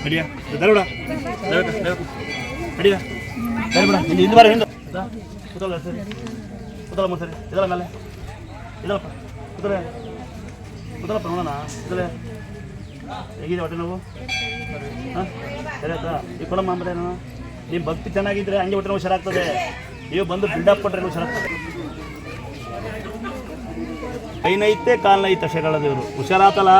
ಅಡಿಯ ದರಬೇಡ ಅಡಿಯ ದರಬೇಡ ಹಿಂದೆ ಬಾರ ಹಿಂದೆ ಕೂತಲ್ಲ ಸರಿ ಕೂತಲ್ಲ ಸರಿ ಇದಲ್ಲ ಮೇಲೆ ಇದಲ್ಲಪ್ಪ ಕೂತಲ್ಲಪ್ಪ ನೋಡೋಣ ಇದಲ್ಲೇ ಹೇಗಿದೆ ಹೊಟ್ಟೆ ನೋವು ಹಾಂ ಸರಿ ಆಯ್ತಾ ಈ ಕೊಡಮ್ಮ ಅಂಬರೇ ನಿಮ್ಮ ಭಕ್ತಿ ಚೆನ್ನಾಗಿದ್ದರೆ ಹಂಗೆ ಹೊಟ್ಟೆ ನೋವು ಹುಷಾರಾಗ್ತದೆ ನೀವು ಬಂದು ಬಿಲ್ಡಪ್ ಕೊಟ್ಟರೆ ಹುಷಾರಾಗ್ತದೆ ಕೈನೈತೆ ಕಾಲ್ನೈತೆ ಶಗಳ ದೇವರು ಹುಷಾರಾತಲ್ಲ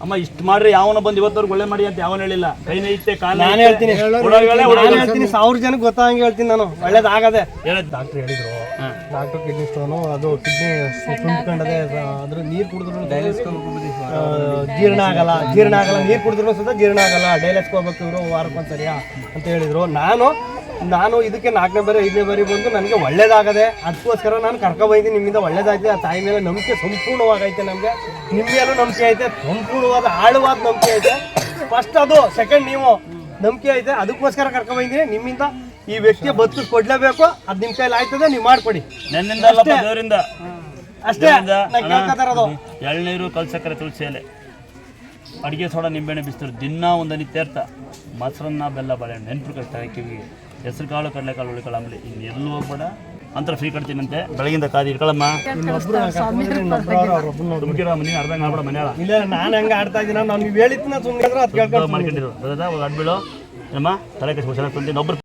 ಅಮ್ಮ ಇಷ್ಟು ಮಾಡ್ರಿ ಯಾವನ ಬಂದು ಇವತ್ತವ್ರಿಗೆ ಒಳ್ಳೆ ಮಾಡಿ ಅಂತ ಯಾವನು ಹೇಳಿಲ್ಲ ಕೈನೈತೆ ಕಾಲ ನಾನು ಹೇಳ್ತೀನಿ 1000 ಜನಕ್ಕೆ ಗೊತ್ತಾಗಂಗೆ ಹೇಳ್ತೀನಿ ನಾನು ಒಳ್ಳೇದಾಗದೆ ಡಾಕ್ಟ್ರ್ ಹೇಳಿದ್ರು ಡಾಕ್ಟರ್ ಕಿಡ್ನಿ ಸ್ಟೋನು ಅದು ಕಿಡ್ನಿ ತುಂಬಿಕೊಂಡದೆ ಅದ್ರ ನೀರು ಕುಡಿದ್ರು ಜೀರ್ಣ ಆಗಲ್ಲ ನೀರು ಕುಡಿದ್ರು ಸುತ್ತ ಜೀರ್ಣ ಆಗಲ್ಲ ಡೈಲೆಸ್ಗೆ ಹೋಗ್ಬೇಕು ಇವರು ವಾರಕ್ಕೊಂದ್ಸರಿಯಾ ಅಂತ ಹೇಳಿದ್ರು ನಾನು ಇದಕ್ಕೆ 4ನೇ ಬಾರಿ 5ನೇ ಬಾರಿ ಬಂದು ನನಗೆ ಒಳ್ಳೇದಾಗದೆ ಅದಕ್ಕೋಸ್ಕರ ನಾನು ಕರ್ಕೊಬಂದಿದ್ದೀನಿ ನಿಮ್ಮಿಂದ ಒಳ್ಳೇದಾಗಿದೆ ಆ ತಾಯಿ ಮೇಲೆ ನಂಬಿಕೆ ಸಂಪೂರ್ಣವಾಗೈತೆ ನಮಗೆ ನಿಮ್ಮ ಮೇಲೂ ನಂಬಿಕೆ ಐತೆ ಸಂಪೂರ್ಣವಾದ ಆಳವಾದ ನಂಬಿಕೆ ಐತೆ ಫಸ್ಟ್ ಅದು ಸೆಕೆಂಡ್ ನೀವು ನಂಬಿಕೆ ಐತೆ ಅದಕ್ಕೋಸ್ಕರ ಕರ್ಕೊಬಂದಿದ್ದೀನಿ ನಿಮ್ಮಿಂದ ಈ ವ್ಯಕ್ತಿಯ ಬದುಕು ಕೊಡ್ಲೇಬೇಕು ಅದು ನಿಮ್ಮ ಕೈಲಿ ಆಯ್ತದೆ ನೀವು ಮಾಡಿಕೊಡಿ ಅಷ್ಟೇ ಕೇಳ್ಕೊತಾರದು ಎಳ್ನೀರು ಕಲ್ಸಕ್ಕರೆ ತುಳಸಿ ಎಲೆ ಅಡುಗೆ ಸೋಡಾ ನಿಂಬೆಣ್ಣೆ ಬಿಸ್ತಾರೆ ದಿನ ಒಂದು ನಿತ್ಯರ್ಥ ಮೊಸರನ್ನ ಬೆಲ್ಲ ಬಾಳೆಹಣ್ಣು ನೆನಪು ಕಟ್ತಾರೆ ಕಿವಿಗೆ ಹೆಸರು ಕಾಳು ಕಡಲೆಕಾಳು ಹುಳಿಕಾಳು ಆಮೇಲೆ ಇನ್ನು ಎಲ್ಲೂ ಹೋಗ್ಬೇಡ ಅಂತ ಫ್ರೀ ಕಟ್ತೀನಂತೆ ಬೆಳಗಿಂದ ಕಾದು ಇಟ್ಕೊಳ್ಳಮ್ಮ ನೀನು ಅರ್ಧ ಮಾಡ್ಬೇಡ ಮನೆಯಾಳ ಇಲ್ಲ ನಾನು ಹೆಂಗೆ ಆಡ್ತಾ ಇದ್ದೀನಿ ನಾನು ನೀವು ಹೇಳಿದ್ನ ಸುಮ್ಮನೆ ಅದು ಕೇಳ್ಕೊಂಡು ಮಾಡ್ಕೊಂಡಿರೋ ಅಡ್ಬಿಳು ನಮ್ಮ ತಲೆ ಕಸಿ ಹುಷಾರಾಗ್ತಂತೆ ಇನ್ನೊಬ್ರು